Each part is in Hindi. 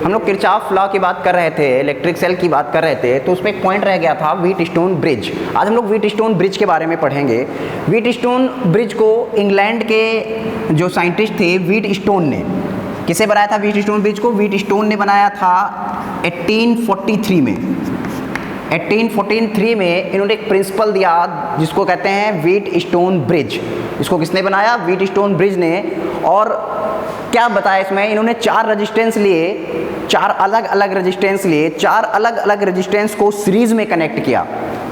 हम लोग किरचॉफ लॉ की बात कर रहे थे, इलेक्ट्रिक सेल की बात कर रहे थे, तो उसमें एक पॉइंट रह गया था व्हीटस्टोन ब्रिज। आज हम लोग व्हीटस्टोन ब्रिज के बारे में पढ़ेंगे। व्हीटस्टोन ब्रिज को इंग्लैंड के जो साइंटिस्ट थे व्हीटस्टोन ने, किसे बनाया था व्हीटस्टोन ब्रिज को? व्हीटस्टोन ने बनाया था 1843 में। 1843 में इन्होंने एक प्रिंसिपल दिया जिसको कहते हैं व्हीटस्टोन ब्रिज। इसको किसने बनाया? व्हीटस्टोन ब्रिज ने। और क्या बताया इसमें? इन्होंने 4 रेजिस्टेंस लिए, 4 अलग अलग रेजिस्टेंस लिए, 4 अलग अलग रेजिस्टेंस को सीरीज में कनेक्ट किया।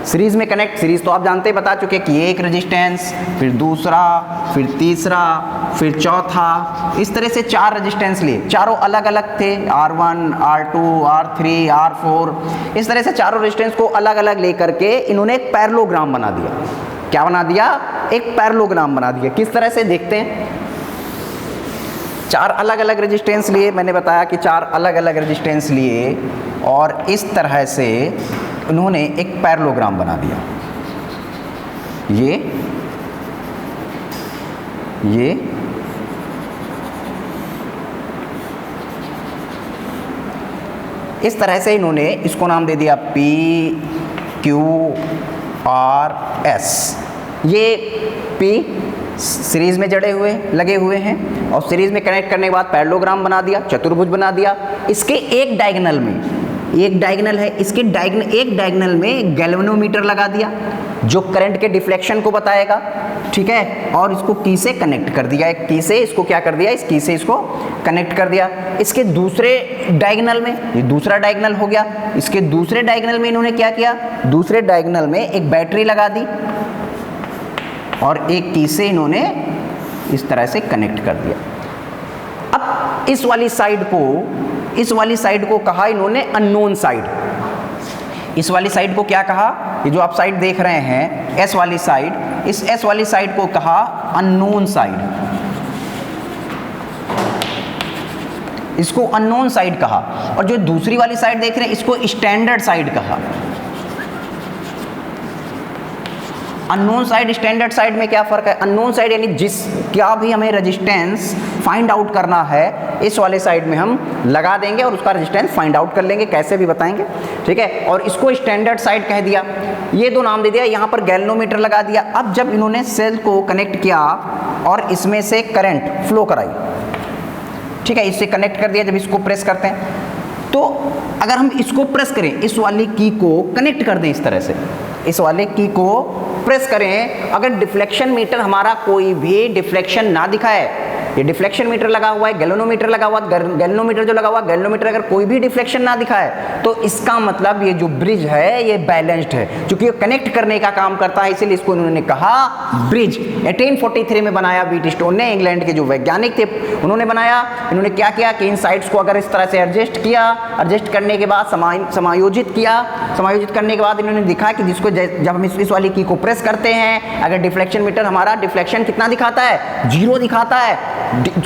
सीरीज में कनेक्ट, सीरीज तो आप जानते ही, बता चुके कि एक रेजिस्टेंस, फिर दूसरा, फिर तीसरा, फिर चौथा, इस तरह से 4 रेजिस्टेंस लिए। चारों अलग अलग थे, R1, R2, R3, R4, इस तरह से चारों रेजिस्टेंस को अलग अलग लेकर के इन्होंने एक पैरेललोग्राम बना दिया। क्या बना दिया? एक पैरेललोग्राम बना दिया। किस तरह से देखते हैं? 4 अलग अलग रेजिस्टेंस लिए, मैंने बताया कि 4 अलग अलग रेजिस्टेंस लिए और इस तरह से उन्होंने एक पैरेललोग्राम बना दिया। ये इस तरह से इन्होंने इसको नाम दे दिया PQRS। ये P सीरीज में जड़े हुए लगे हुए हैं और सीरीज में कनेक्ट करने के बाद पैरेललोग्राम बना दिया, चतुर्भुज बना दिया। इसके एक डायगोनल में, एक डायगोनल है, इसके एक डायगोनल में गैल्वेनोमीटर लगा दिया जो करंट के डिफ्लेक्शन को बताएगा, ठीक है। और इसको की से कनेक्ट कर दिया, एक की से इसको क्या कर दिया, इस की से इसको कनेक्ट कर दिया। इसके दूसरे डायगोनल में, ये दूसरा डायगोनल हो गया, इसके दूसरे डायगोनल में इन्होंने क्या किया? दूसरे डायगोनल में एक बैटरी लगा दी और एक की से इन्होंने इस तरह से कनेक्ट कर दिया। अब इस वाली साइड को कहा इन्होंने अननोन साइड। इस वाली साइड को क्या कहा? ये जो आप साइड देख रहे हैं, एस वाली साइड, इस एस वाली साइड को कहा अननोन साइड। इसको अननोन साइड कहा। और जो दूसरी वाली साइड देख रहे हैं, इसको स्टैंडर्ड साइड कहा। अननोन साइड, स्टैंडर्ड साइड में क्या फर्क है? अननोन साइड यानी जिस क्या भी हमें रेजिस्टेंस फाइंड आउट करना है, इस वाले साइड में हम लगा देंगे और उसका रेजिस्टेंस फाइंड आउट कर लेंगे, कैसे भी बताएंगे, ठीक है। और इसको स्टैंडर्ड साइड कह दिया, ये 2 नाम दे दिया। यहाँ पर गैल्वेनोमीटर लगा दिया। अब जब इन्होंने सेल को कनेक्ट किया और इसमें से करंट फ्लो कराई, ठीक है, इससे कनेक्ट कर दिया। जब इसको प्रेस करते हैं तो अगर हम इसको प्रेस करें, इस वाली की को कनेक्ट कर दें इस तरह से, इस वाले की को प्रेस करें, अगर डिफ्लेक्शन मीटर हमारा कोई भी डिफ्लेक्शन ना दिखाए, ये डिफ्लेक्शन मीटर लगा हुआ है, गैल्वेनोमीटर लगा हुआ, गैल्वेनोमीटर जो लगा हुआ, गैल्वेनोमीटर अगर कोई भी डिफ्लेक्शन ना दिखाए तो इसका मतलब ये जो ब्रिज है ये बैलेंस्ड है, क्योंकि ये कनेक्ट करने का काम करता है, इसीलिए इसको उन्होंने कहा ब्रिज। 1843 में बनाया व्हीटस्टोन ने, इंग्लैंड के जो वैज्ञानिक थे उन्होंने बनाया। इन्होंने क्या किया कि इन साइड्स को अगर इस तरह से एडजस्ट किया, एडजस्ट करने के बाद समायोजित किया, समायोजित करने के बाद इन्होंने दिखा कि जिसको जब हम इस वाली की को प्रेस करते हैं, अगर डिफ्लेक्शन मीटर हमारा डिफ्लेक्शन कितना दिखाता है? 0 दिखाता है,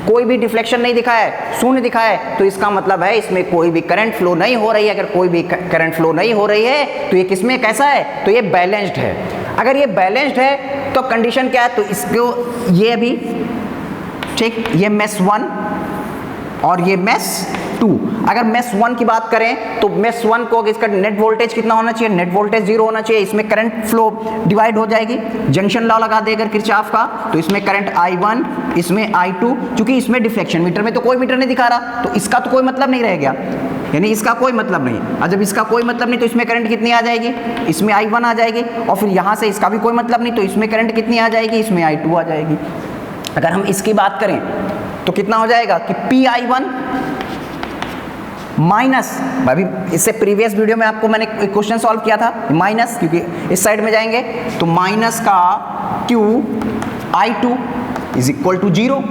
कोई भी डिफ्लेक्शन नहीं दिखा है, शून्य दिखा है, तो इसका मतलब है इसमें कोई भी करंट फ्लो नहीं हो रही है। अगर कोई भी करंट फ्लो नहीं हो रही है तो ये किसमें कैसा है? तो ये बैलेंस्ड है। अगर ये बैलेंस्ड है तो कंडीशन क्या है? तो इसको ये भी, ठीक, ये मेश 1 और ये मेश 2। अगर मेश 1 की बात करें तो मेश 1 को इसका नेट वोल्टेज कितना होना चाहिए? नेट वोल्टेज 0 होना चाहिए। इसमें करंट फ्लो डिवाइड हो जाएगी, जंक्शन लॉ लगा दे अगर किरचॉफ का, तो इसमें करंट I1, इसमें I2, क्योंकि इसमें डिफ्लेक्शन मीटर में तो कोई मीटर नहीं दिखा रहा, तो इसका तो कोई मतलब नहीं रह गया, यानी इसका कोई मतलब नहीं। और जब इसका कोई मतलब नहीं तो इसमें करंट कितनी आ जाएगी? इसमें I1 आ जाएगी। और फिर यहाँ से इसका भी कोई मतलब नहीं तो इसमें करंट कितनी आ जाएगी? इसमें I2 आ जाएगी। अगर हम इसकी बात करें तो कितना हो जाएगा कि PI1 माइनस, अभी इससे प्रीवियस वीडियो में आपको मैंने एक क्वेश्चन सॉल्व किया था, माइनस, क्योंकि इस साइड में जाएंगे तो माइनस का QI2 इज इक्वल टू 0,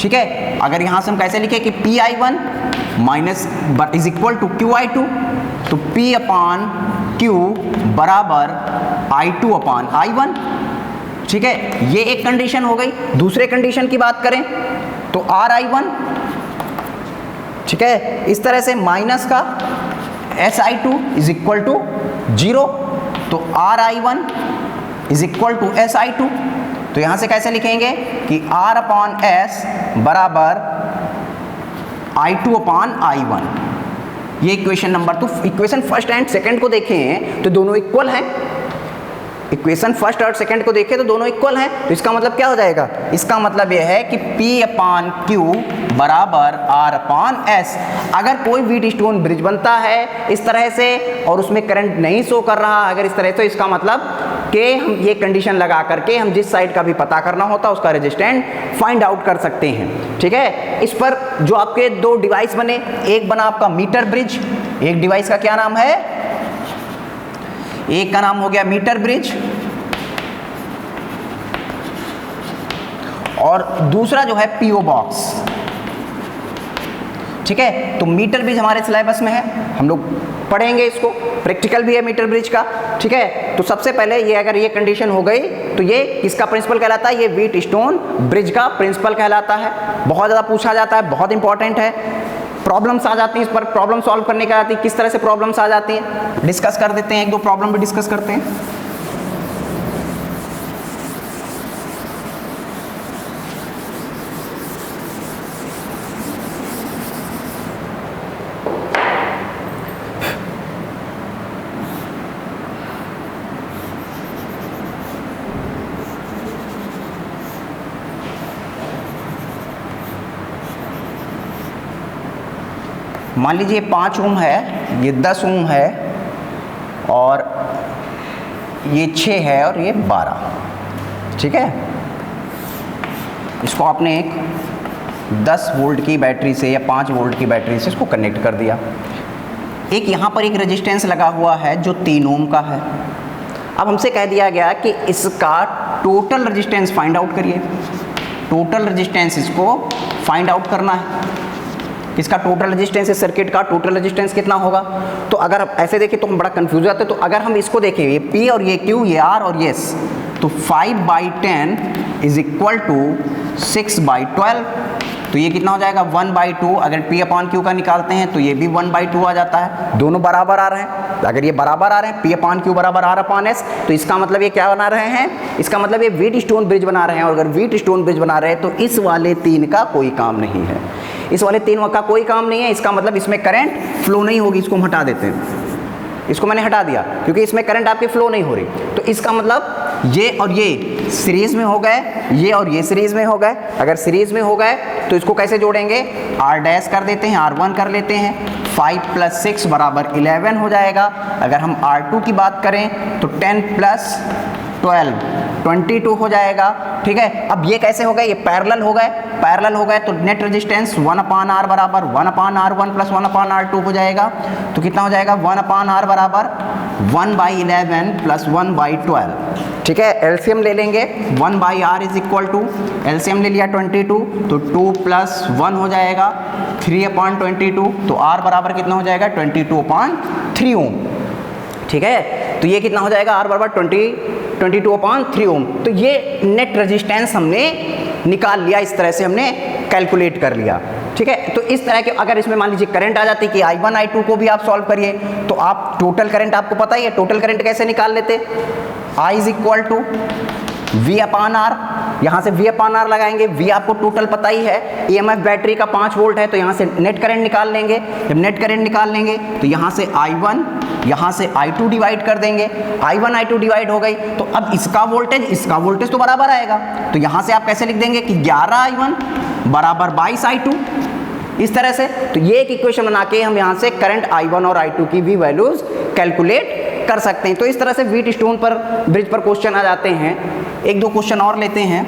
ठीक है। अगर यहाँ से हम कैसे लिखे कि PI1 minus is equal to QI2, तो P अपान Q बराबर I2 अपान I1, ठीक है। ये एक कंडीशन हो गई। दूसरे कंडीशन की बात करें तो RI1, ठीक है, इस तरह से माइनस का SI2 इज इक्वल टू 0, तो RI1 is equal to SI2। तो यहां से कैसे लिखेंगे कि R अपॉन S बराबर I2 अपान I1, ये इक्वेशन नंबर। तो इक्वेशन फर्स्ट एंड सेकंड को देखें तो दोनों इक्वल हैं। इक्वेशन फर्स्ट और सेकंड को देखें तो दोनों इक्वल हैं, तो इसका मतलब क्या हो जाएगा? इसका मतलब यह है कि P अपान Q बराबर R अपान S। अगर कोई व्हीटस्टोन ब्रिज बनता है इस तरह से और उसमें करंट नहीं शो कर रहा अगर इस तरह, तो इसका मतलब कि हम ये कंडीशन लगा करके हम जिस साइड का भी पता करना होता है उसका रेजिस्टेंस फाइंड आउट कर सकते हैं। ठीक है, इस पर जो आपके दो डिवाइस बने, एक बना आपका मीटर ब्रिज, एक डिवाइस का क्या नाम है, एक का नाम हो गया मीटर ब्रिज और दूसरा जो है पीओ बॉक्स। ठीक है, तो मीटर ब्रिज हमारे सिलेबस में है, हम लोग पढ़ेंगे इसको, प्रैक्टिकल भी है मीटर ब्रिज का। ठीक है, तो सबसे पहले ये अगर ये कंडीशन हो गई तो ये किसका प्रिंसिपल कहलाता है? ये व्हीटस्टोन ब्रिज का प्रिंसिपल कहलाता है। बहुत ज़्यादा पूछा जाता है, बहुत इंपॉर्टेंट है। प्रॉब्लम्स आ जाती हैं इस पर, प्रॉब्लम सॉल्व करने की आती है, किस तरह से प्रॉब्लम्स आ जाती हैं डिस्कस कर देते हैं, एक दो प्रॉब्लम भी डिस्कस करते हैं। मान लीजिए 5 ओम है, ये 10 ओम है और ये 6 है और ये 12। ठीक है, इसको आपने एक 10 वोल्ट की बैटरी से या 5 वोल्ट की बैटरी से इसको कनेक्ट कर दिया। एक यहाँ पर एक रेजिस्टेंस लगा हुआ है जो 3 ओम का है। अब हमसे कह दिया गया कि इसका टोटल रेजिस्टेंस फाइंड आउट करिए। टोटल रेजिस्टेंस इसको फाइंड आउट करना है। इसका टोटल रेजिस्टेंस इस सर्किट का टोटल रेजिस्टेंस कितना होगा? तो अगर आप ऐसे देखें तो हम बड़ा कंफ्यूज जाते हैं। तो अगर हम इसको देखें, ये P और ये Q, ये R और ये S, तो 5/10 इज इक्वल टू 6/12। तो ये कितना हो जाएगा? 1/2। अगर P अपान Q का निकालते हैं तो ये भी 1/2 आ जाता है। दोनों बराबर आ रहे हैं। अगर ये बराबर आ रहे हैं, P अपान Q बराबर R अपान S, तो इसका मतलब ये क्या बना रहे हैं? इसका मतलब ये व्हीटस्टोन ब्रिज बना रहे हैं। और अगर व्हीटस्टोन ब्रिज बना रहे हैं तो इस वाले 3 का कोई काम नहीं है। इस वाले 3 का कोई काम नहीं है। इसका मतलब इसमें करंट फ्लो नहीं होगी। इसको हम हटा देते हैं, इसको मैंने हटा दिया क्योंकि इसमें करंट आपकी फ्लो नहीं हो रही। तो इसका मतलब ये और ये सीरीज में हो गए, ये और ये सीरीज में हो गए। अगर सीरीज में हो गए तो इसको कैसे जोड़ेंगे? R डैश कर देते हैं, R1 कर लेते हैं। 5 + 6 = 11 हो जाएगा। अगर हम R2 की बात करें तो 10 + 12 22 हो जाएगा। ठीक है, अब ये कैसे हो गए? ये पैरेलल हो गए। पैरेलल हो गए तो नेट रेजिस्टेंस 1/R बराबर 1/R1 + 1/R2 हो जाएगा। तो कितना हो जाएगा? 1/R बराबर 1/11 + 1/12। ठीक है, एलसीएम ले लेंगे। 1/R is equal to, LCM ले लिया 22, तो 2 + 1 हो जाएगा 3/22। तो R बराबर कितना हो जाएगा? 22/3 ओम। ठीक है, तो ये कितना हो जाएगा? R बराबर 22/3 ओम। तो ये नेट रेजिस्टेंस हमने निकाल लिया, इस तरह से हमने कैलकुलेट कर लिया। ठीक है, तो इस तरह के अगर इसमें मान लीजिए करंट आ जाती कि I1 I2 को भी आप सॉल्व करिए तो आप टोटल करंट, आपको पता ही है टोटल करंट कैसे निकाल लेते? I is equal to V/R। यहाँ से V/R लगाएंगे। V आपको टोटल पता ही है। EMF बैटरी का 5 वोल्ट है तो यहाँ से नेट करंट निकाल लेंगे। जब नेट करंट निकाल लेंगे तो यहाँ से I1, यहाँ से I2 डिवाइड कर देंगे। I1 I2 डिवाइड हो गई तो अब इसका वोल्टेज तो बराबर आएगा। तो यहाँ से आप कैसे लिख देंगे कि 11 I1 बराबर 22 I2, इस तरह से। तो ये एक इक्वेशन बना के हम यहाँ से करंट I1 और I2 की भी वैल्यूज कैलकुलेट कर सकते हैं। तो इस तरह से व्हीटस्टोन पर ब्रिज पर क्वेश्चन आ जाते हैं। एक दो क्वेश्चन और लेते हैं।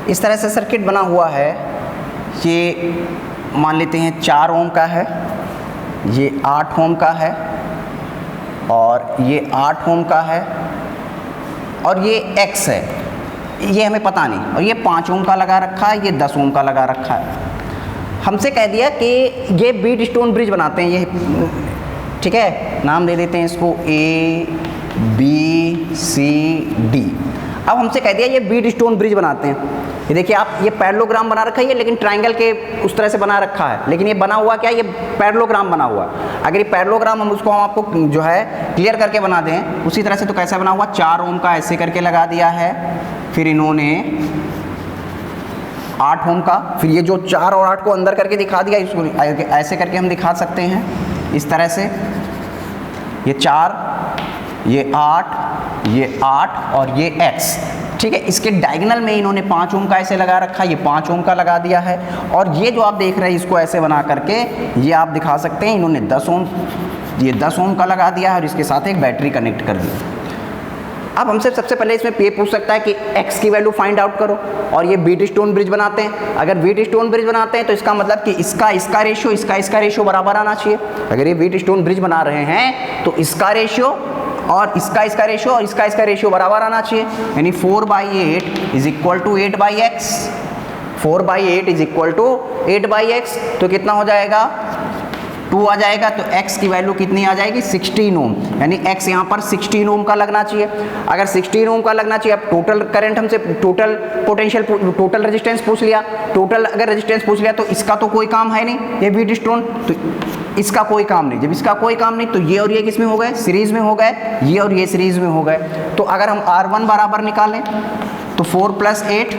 इस तरह से सर्किट बना हुआ है। ये मान लेते हैं 4 ओम का है, ये 8 ओम का है, और ये 8 ओम का है और ये X है, ये हमें पता नहीं, और ये 5 ओम का लगा रखा है, ये 10 ओम का लगा रखा है। हमसे कह दिया कि ये बीट स्टोन ब्रिज बनाते हैं, ये ठीक है, नाम दे देते हैं इसको A B C D। अब हमसे कह दिया ये बीट स्टोन ब्रिज बनाते हैं। ये देखिए आप, ये पैरेललोग्राम बना रखा है ये, लेकिन ट्रायंगल के उस तरह से बना रखा है, लेकिन ये बना हुआ क्या, ये पैरेललोग्राम बना हुआ है। अगर ये पैरेललोग्राम हम आपको जो है क्लियर करके बना दें उसी तरह से, तो कैसे बना हुआ, 4 ओम का ऐसे करके लगा दिया है, फिर इन्होंने 8 ओम का, फिर ये जो 4 और 8 को अंदर करके दिखा दिया, इसको ऐसे करके हम दिखा सकते हैं इस तरह से, ये 4, ये 8 और ये X, ठीक है। इसके डायगोनल में इन्होंने 5 ओम का ऐसे लगा रखा है, ये 5 ओम का लगा दिया है, और ये जो आप देख रहे हैं इसको ऐसे बना करके ये आप दिखा सकते हैं, इन्होंने 10 ओम, ये 10 ओम का लगा दिया है और इसके साथ एक बैटरी कनेक्ट कर दी। अब हमसे सबसे पहले इसमें ये पूछ सकता है कि X की वैल्यू फाइंड आउट करो, और ये बीट स्टोन ब्रिज बनाते हैं। अगर बीट स्टोन ब्रिज बनाते हैं तो इसका मतलब कि इसका रेशियो इसका रेशियो बराबर आना चाहिए। अगर ये बीट स्टोन ब्रिज बना रहे हैं तो इसका रेशियो और इसका रेशियो और इसका रेशियो बराबर आना चाहिए, यानी 4/8 is equal to 8/x, 4/8 is equal to 8/x, तो कितना हो जाएगा, 2 आ जाएगा। तो x की वैल्यू कितनी आ जाएगी, 16 ओम, यानी x यहाँ पर 16 ओम का लगना चाहिए। अगर 16 ओम का लगना चाहिए, अब टोटल करंट हमसे टोटल पोटेंशियल, टोटल रेजिस्टेंस पूछ लिया, टोटल अगर रेजिस्टेंस पूछ लिया तो इसका तो कोई काम है नहीं, ये बीट स्टोन, तो इसका कोई काम नहीं। जब इसका कोई काम नहीं तो ये और ये किस में हो गए, सीरीज में हो गए, ये और ये सीरीज में हो गए। तो अगर हम R1 बराबर निकालें तो 4 + 8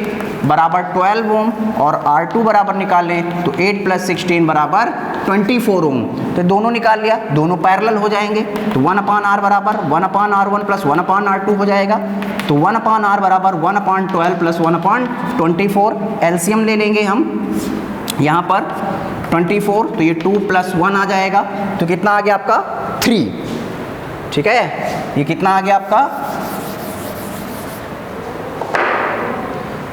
बराबर 12 ओम, और R2 बराबर निकालें तो 8 + 16 बराबर 24 ओम। तो दोनों निकाल लिया, दोनों पैरेलल हो जाएंगे, तो 1/R बराबर 1/R1 + 1/R2 हो जाएगा। तो 1/R बराबर 1/12 + 1/24, एलसीएम ले लेंगे हम यहाँ पर 24, तो ये 2 + 1 आ जाएगा, तो कितना आ गया आपका 3, ठीक है। ये कितना आ गया आपका,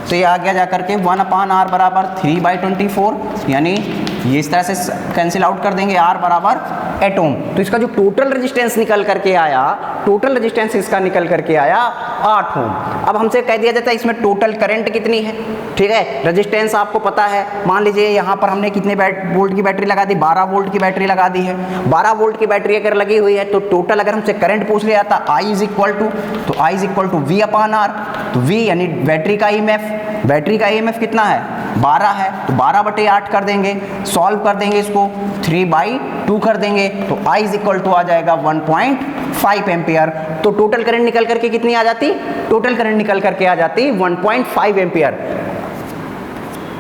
तो ये आ गया जाकर के 1/R बराबर 3/24, यानी ये इस तरह से कैंसिल आउट कर देंगे, R बराबर 8 ओम। तो इसका जो टोटल रेजिस्टेंस निकल करके आया, टोटल रेजिस्टेंस इसका निकल करके आया 8 ओम। अब हमसे कह दिया जाता है इसमें टोटल करंट कितनी है, ठीक है। रेजिस्टेंस आपको पता है, मान लीजिए यहाँ पर हमने कितने वोल्ट की बैटरी लगा दी, 12 वोल्ट की बैटरी लगा दी है। 12 वोल्ट की बैटरी अगर लगी हुई है तो टोटल अगर हमसे करंट पूछ लिया था I इज इक्वल टू, तो I is equal to V/R, तो V यानी बैटरी का EMF, बैटरी का EMF कितना है, 12 है, तो 12/8 कर देंगे, सॉल्व कर देंगे इसको, 3/2 कर देंगे, तो I इज इक्वल टू आ जाएगा 1.5 एम्पियर। तो टोटल करंट निकल करके कितनी आ जाती, टोटल करंट निकल करके आ जाती 1.5 एम्पियर।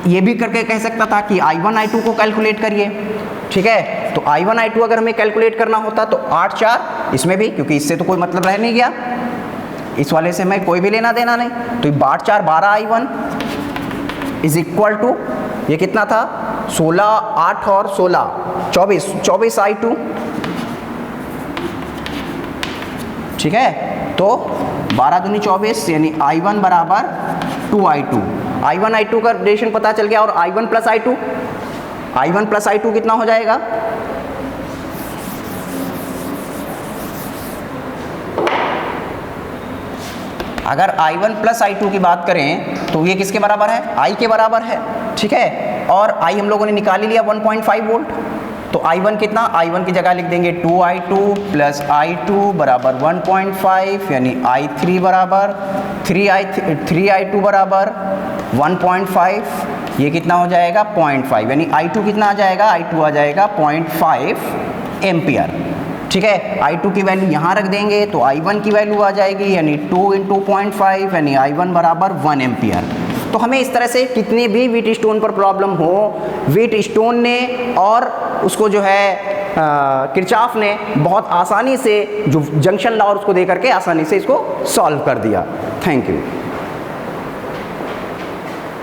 ये भी करके कह सकता था कि I1 I2 को कैलकुलेट करिए, ठीक है। तो I1 I2 अगर हमें कैलकुलेट करना होता तो 8 4 इसमें भी, क्योंकि इससे तो कोई मतलब रह नहीं गया, इस वाले से मैं कोई भी लेना देना नहीं, तो 8 4 12 I1 इज इक्वल टू, ये कितना था 16, 8 और 16 24 I2, ठीक है। तो 12 दूनी 24, यानी I1 बराबर 2I2, I1 I2 का रिलेशन पता चल गया, और I1 + I2, I1 + I2 कितना हो जाएगा, अगर I1 + I2 की बात करें तो ये किसके बराबर है, I के बराबर है, ठीक है। और I हम लोगों ने निकाल ही लिया 1.5 वोल्ट, तो I1 कितना, I1 की जगह लिख देंगे 2I2 + I2 बराबर 1.5, यानी I3 बराबर 3I2 बराबर 1.5, ये कितना हो जाएगा 0.5, यानी I2 कितना आ जाएगा, I2 आ जाएगा 0.5 एम्पियर, ठीक है। I2 की वैल्यू यहाँ रख देंगे तो I1 की वैल्यू आ जाएगी, यानी 2 × 0.5, यानी I1 बराबर 1 एम्पियर। तो हमें इस तरह से कितनी भी व्हीट स्टोन पर प्रॉब्लम हो, व्हीट स्टोन ने और उसको जो है किरचॉफ ने बहुत आसानी से जो जंक्शन लॉ उसको दे करके आसानी से इसको सॉल्व कर दिया। Thank you.